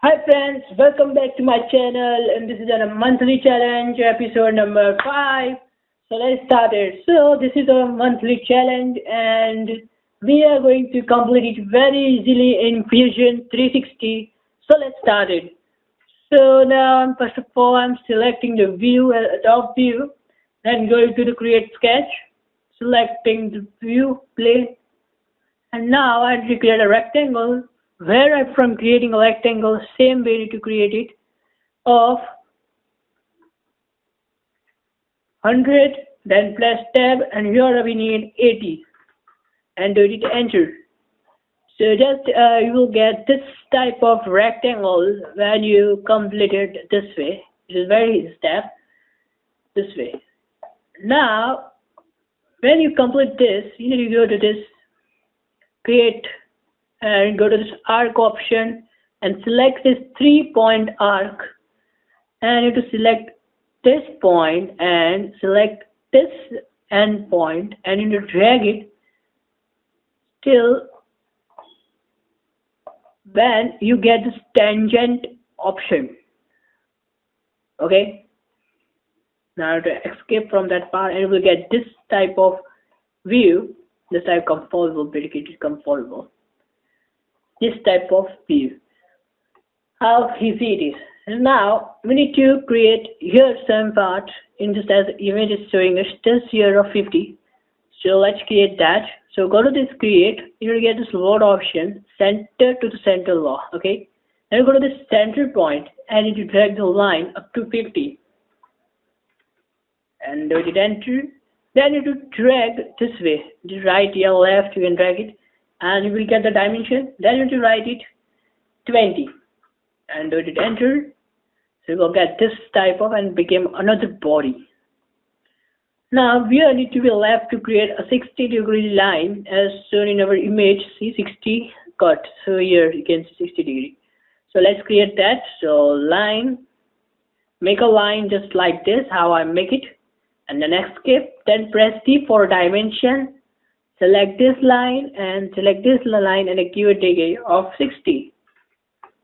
Hi friends, welcome back to my channel, and this is a monthly challenge episode number 5. So let's start it. So this is a monthly challenge and we are going to complete it very easily in Fusion 360. So let's start it. So now first of all I'm selecting the view, top view, then going to the create sketch, selecting the view, plane, and now I need to create a rectangle. Where I'm from creating a rectangle, same way to create it of 100, then press tab, and here we need 80, and do it enter. So just you will get this type of rectangle when you complete it this way. It is very easy step this way. Now when you complete this, you need to go to this create and go to this arc option and select this 3-point arc, and you have to select this point and select this end point, and you need to drag it till when you get this tangent option. Okay, now to escape from that part, and you will get this type of view, this type conformable, dedicated conformable, this type of view. How easy it is. And now we need to create here some part in just as the image is showing us this here of 50. So let's create that. So go to this create, you will get this load option, center to the center law. Okay, then go to this center point and you need to drag the line up to 50 and do it enter. Then you need to drag this way, the right or left, you can drag it, and you will get the dimension. Then you need to write it 20 and do it enter. So you will get this type of and became another body. Now we need to be left to create a 60-degree line as shown in our image. See, 60 cut. So here you can see 60 degree. So let's create that. So line, make a line just like this, how I make it, and then escape. Then press T for dimension. Select this line and select this line and give a degree of 60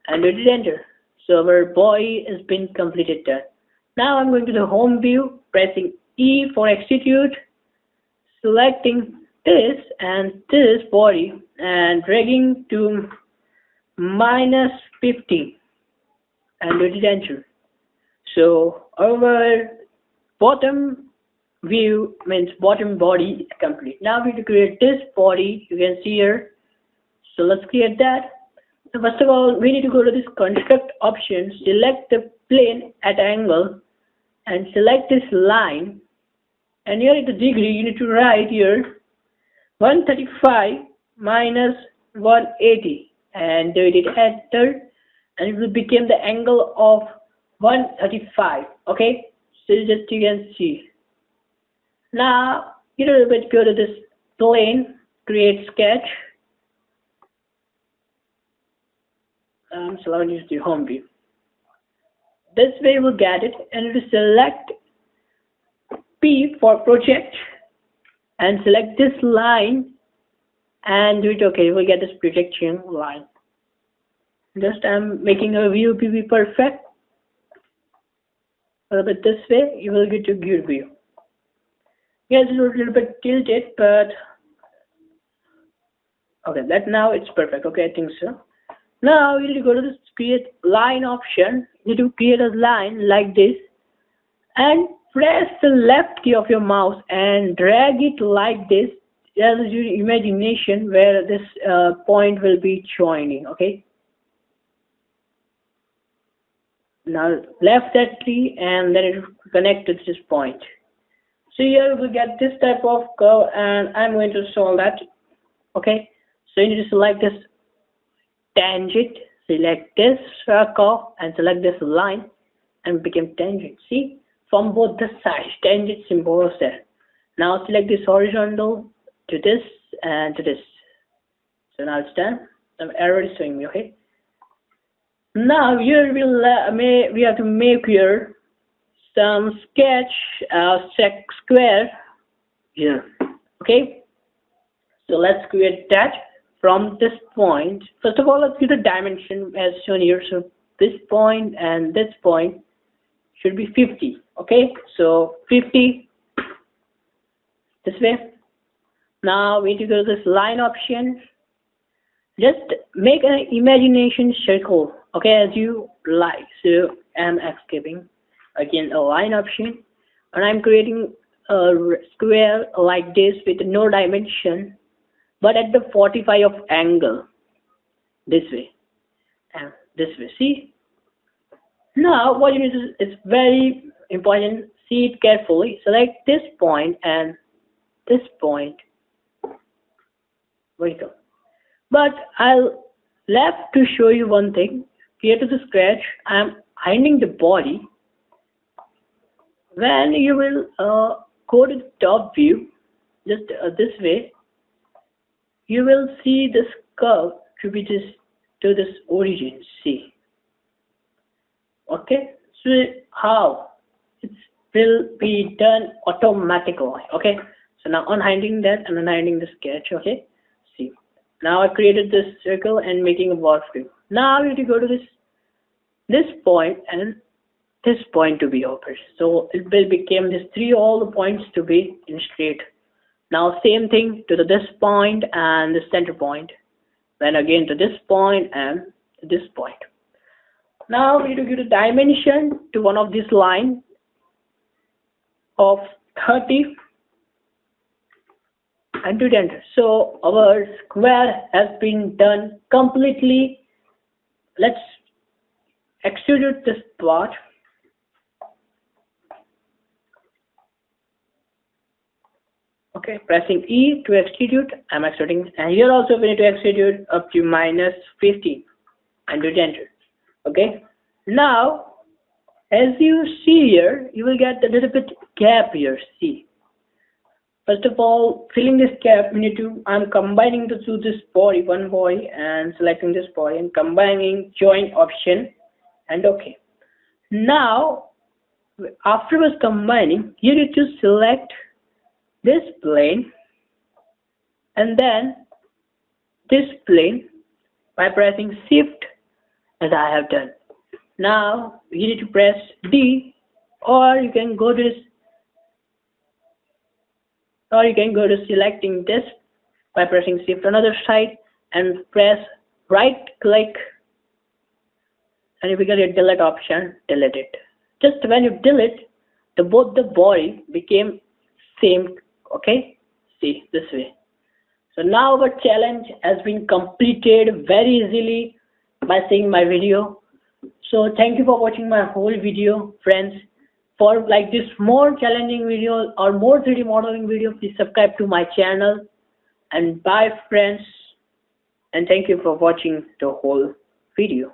and do it enter. So our body has been completed there. Now I'm going to the home view, pressing E for extrude, selecting this and this body and dragging to -50 and do it enter. So our bottom view means bottom body is complete. Now we need to create this body, you can see here. So let's create that. So first of all we need to go to this construct option, select the plane at angle and select this line, and here at the degree you need to write here 135 minus 180 and do it enter, and it will become the angle of 135. Okay, so just you can see. Now you know, go to this plane, create sketch. So I'll use the home view. This way we'll get it, and we select P for project and select this line and do it. Okay, we'll get this projection line. Just I'm making a view to be perfect. A little bit this way, you will get a good view. Yes, it's a little bit tilted, but okay, that now it's perfect. Okay, I think so. Now you need to go to this create line option. You need to create a line like this and press the left key of your mouse and drag it like this. That is your imagination where this point will be joining. Okay. Now left that key and then it will connect to this point. So here we get this type of curve, and I'm going to solve that. Okay, so you need to select this tangent, select this circle and select this line and become tangent. See, from both the sides tangent symbol is there. Now select this horizontal to this and to this. So now it's done. The arrow is showing me. Okay, now here we have to make here some sketch square here. Okay, so let's create that from this point. First of all, let's give the dimension as shown here. So this point and this point should be 50. Okay, so 50 this way. Now we need to go to this line option. Just make an imagination circle, okay, as you like. So I'm escaping again a line option, and I'm creating a square like this with no dimension, but at the 45 of angle, this way and this way. See, now what you need to, it's very important, see it carefully. Select this point and this point vertical. But I'll left to show you one thing. Here to the scratch, I'm hiding the body. When you will go to the top view, just this way, you will see this curve to be just to this origin. See, okay. So how it will be done automatically. Okay. So now unhiding that and unhiding the sketch. Okay. See. Now I created this circle and making a warframe. Now we need to go to this point and this point to be open. So it will become this all the points to be in straight. Now same thing to this point and the center point. Then again to this point and this point. Now we need to give a dimension to one of these lines of 30 and to enter. So our square has been done completely. Let's extrude this part. Okay, pressing E to extrude. I'm extruding, and here also we need to extrude up to -15 and to enter. Okay, now as you see here, you will get a little bit gap here. See, first of all, filling this gap, we need to, I'm combining the two, this body, one body, and selecting this body and combining join option and okay. Now afterwards combining, you need to select this plane and then this plane by pressing shift as I have done. Now you need to press D, or you can go to this, or you can go to selecting this by pressing shift another side and press right click, and if you get a delete option, delete it. Just when you delete, both the body became same. Okay, see this way. So now our challenge has been completed very easily by seeing my video. So thank you for watching my whole video, friends. For like this more challenging video or more 3D modeling video, please subscribe to my channel. And bye friends, and thank you for watching the whole video.